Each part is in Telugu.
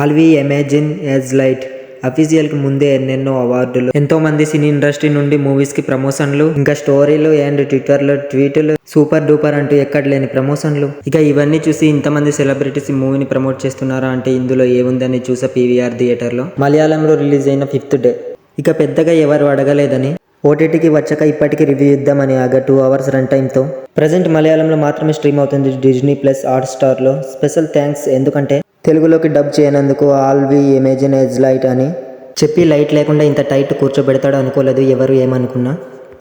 ఆల్వి ఇమాజిన్ యాజ్ లైట్ అఫీషియల్ కి ముందే ఎన్నెన్నో అవార్డులు, ఎంతో మంది సినీ ఇండస్ట్రీ నుండి మూవీస్ కి ప్రమోషన్లు, ఇంకా స్టోరీలు అండ్ ట్విట్టర్ లో ట్వీట్లు సూపర్ డూపర్ అంటూ ఎక్కడ లేని ప్రమోషన్లు. ఇక ఇవన్నీ చూసి ఇంతమంది సెలబ్రిటీస్ ఈ మూవీని ప్రమోట్ చేస్తున్నారా అంటే ఇందులో ఏముందని చూసా పీవీఆర్ థియేటర్ లో. మలయాళంలో రిలీజ్ అయిన 5th డే. ఇక పెద్దగా ఎవరు అడగలేదని ఓటీటీకి వచ్చాక ఇప్పటికీ రివ్యూ ఇద్దామని ఆగా 2 hours రన్ టైంతో. ప్రజెంట్ మలయాళంలో మాత్రమే స్ట్రీమ్ అవుతుంది డిజ్నీ ప్లస్ హాట్స్టార్ లో. స్పెషల్ థ్యాంక్స్ ఎందుకంటే తెలుగులోకి డబ్ చేయనందుకు. ఆల్వి ఇమాజిన్ యాజ్ లైట్ అని చెప్పి లైట్ లేకుండా ఇంత టైట్ కూర్చోబెడతాడు అనుకోలేదు ఎవరు ఏమనుకున్నా.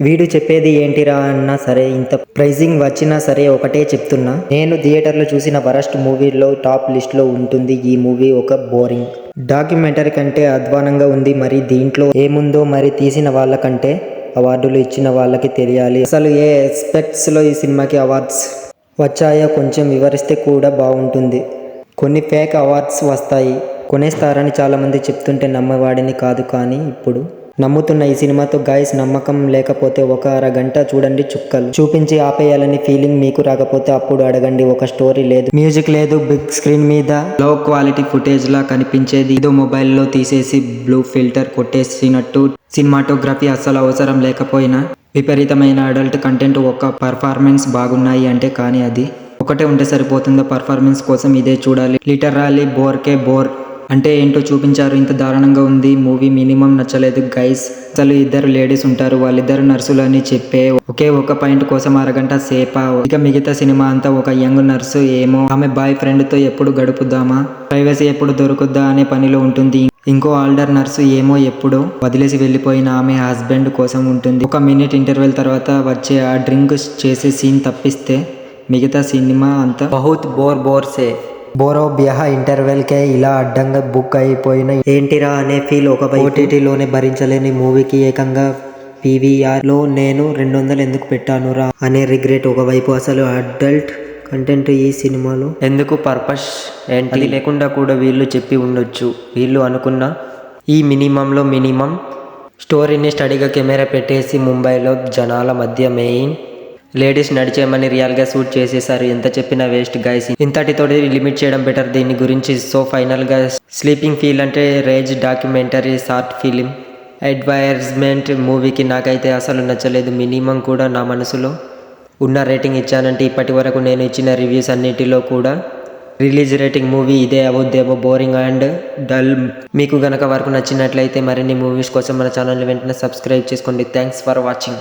వీడు చెప్పేది ఏంటిరా అన్నా సరే, ఇంత ప్రైజింగ్ వచ్చినా సరే ఒకటే చెప్తున్నా, నేను థియేటర్లో చూసిన వరస్ట్ మూవీలో టాప్ లిస్ట్లో ఉంటుంది ఈ మూవీ. ఒక బోరింగ్ డాక్యుమెంటరీ కంటే అధ్వానంగా ఉంది. మరి దీంట్లో ఏముందో మరి తీసిన వాళ్ళకంటే అవార్డులు ఇచ్చిన వాళ్ళకి తెలియాలి. అసలు ఏ ఎస్పెక్ట్స్లో ఈ సినిమాకి అవార్డ్స్ వచ్చాయో కొంచెం వివరిస్తే కూడా బాగుంటుంది. కొన్ని ఫేక్ అవార్డ్స్ వస్తాయి, కొనేస్తారని చాలామంది చెప్తుంటే నమ్మవాడిని కాదు. కానీ ఇప్పుడు నమ్ముతున్న ఈ సినిమాతో గైస్. నమ్మకం లేకపోతే ఒక అరగంట చూడండి, చుక్కలు చూపించి ఆపేయాలని ఫీలింగ్ మీకు రాకపోతే అప్పుడు అడగండి. ఒక స్టోరీ లేదు, మ్యూజిక్ లేదు, బిగ్ స్క్రీన్ మీద లో క్వాలిటీ ఫుటేజ్ లా కనిపించేది, ఏదో మొబైల్లో తీసేసి బ్లూ ఫిల్టర్ కొట్టేసినట్టు. సినిమాటోగ్రఫీ అస్సలు అవసరం లేకపోయినా విపరీతమైన అడల్ట్ కంటెంట్, ఒక పర్ఫార్మెన్స్ బాగున్నాయి అంటే, కానీ అది ఒకటే ఉంటే సరిపోతుందో? పర్ఫార్మెన్స్ కోసం ఇదే చూడాలి. లిటరల్లీ బోర్కే బోర్ అంటే ఏంటో చూపించారు. ఇంత దారుణంగా ఉంది మూవీ. మినిమం నచ్చలేదు గైస్. అసలు 2 లేడీస్ ఉంటారు, వాళ్ళిద్దరు నర్సులు అని చెప్పే ఒకే ఒక పాయింట్ కోసం అరగంట సేపా. ఇక మిగతా సినిమా అంతా ఒక యంగ్ నర్సు ఏమో ఆమె బాయ్ ఫ్రెండ్ తో ఎప్పుడు గడుపుద్దామా, ప్రైవసీ ఎప్పుడు దొరుకుద్దా అనే పనిలో ఉంటుంది. ఇంకో ఆల్డర్ నర్సు ఏమో ఎప్పుడో వదిలేసి వెళ్ళిపోయిన ఆమె హస్బెండ్ కోసం ఉంటుంది. 1 minute ఇంటర్వెల్ తర్వాత వచ్చే ఆ డ్రింక్ చేసే సీన్ తప్పిస్తే మిగతా సినిమా అంతా బహుత్ బోర్సే. బోరో బ్యహ ఇంటర్వెల్ కే ఇలా అడ్డంగా బుక్ అయిపోయిన ఏంటిరా అనే ఫీల్ ఒకవైపు. ఓటీటీలోనే భరించలేని మూవీకి ఏకంగా పీవీఆర్ లో నేను 200 ఎందుకు పెట్టాను రా అనే రిగ్రెట్ ఒకవైపు. అసలు అడల్ట్ కంటెంట్ ఈ సినిమాలో ఎందుకు, పర్పస్ ఏంటి? అది లేకుండా కూడా వీళ్ళు చెప్పి ఉండొచ్చు. వీళ్ళు అనుకున్న ఈ మినిమంలో మినిమం స్టోరీని స్టడీగా కెమెరా పెట్టేసి ముంబైలో జనాల మధ్య మెయిన్ లేడీస్ నడిచేయమని రియల్గా షూట్ చేసేసారు. ఎంత చెప్పినా వేస్ట్ గైస్. ఇంతటితోటి లిమిట్ చేయడం బెటర్ దీని గురించి. సో ఫైనల్గా స్లీపింగ్ ఫీల్ అంటే rage documentary short film advertisement మూవీకి నాకైతే అసలు నచ్చలేదు. మినిమం కూడా నా మనసులో ఉన్న రేటింగ్ ఇచ్చానంటే ఇప్పటి వరకు నేను ఇచ్చిన రివ్యూస్ అన్నిటిలో కూడా రిలీజ్ రేటింగ్ మూవీ ఇదే అవుద్దేమో, బోరింగ్ అండ్ డల్. మీకు గనక వరకు నచ్చినట్లయితే మరిన్ని మూవీస్ కోసం మన ఛానల్ని వెంటనే సబ్స్క్రైబ్ చేసుకోండి. Thanks for watching.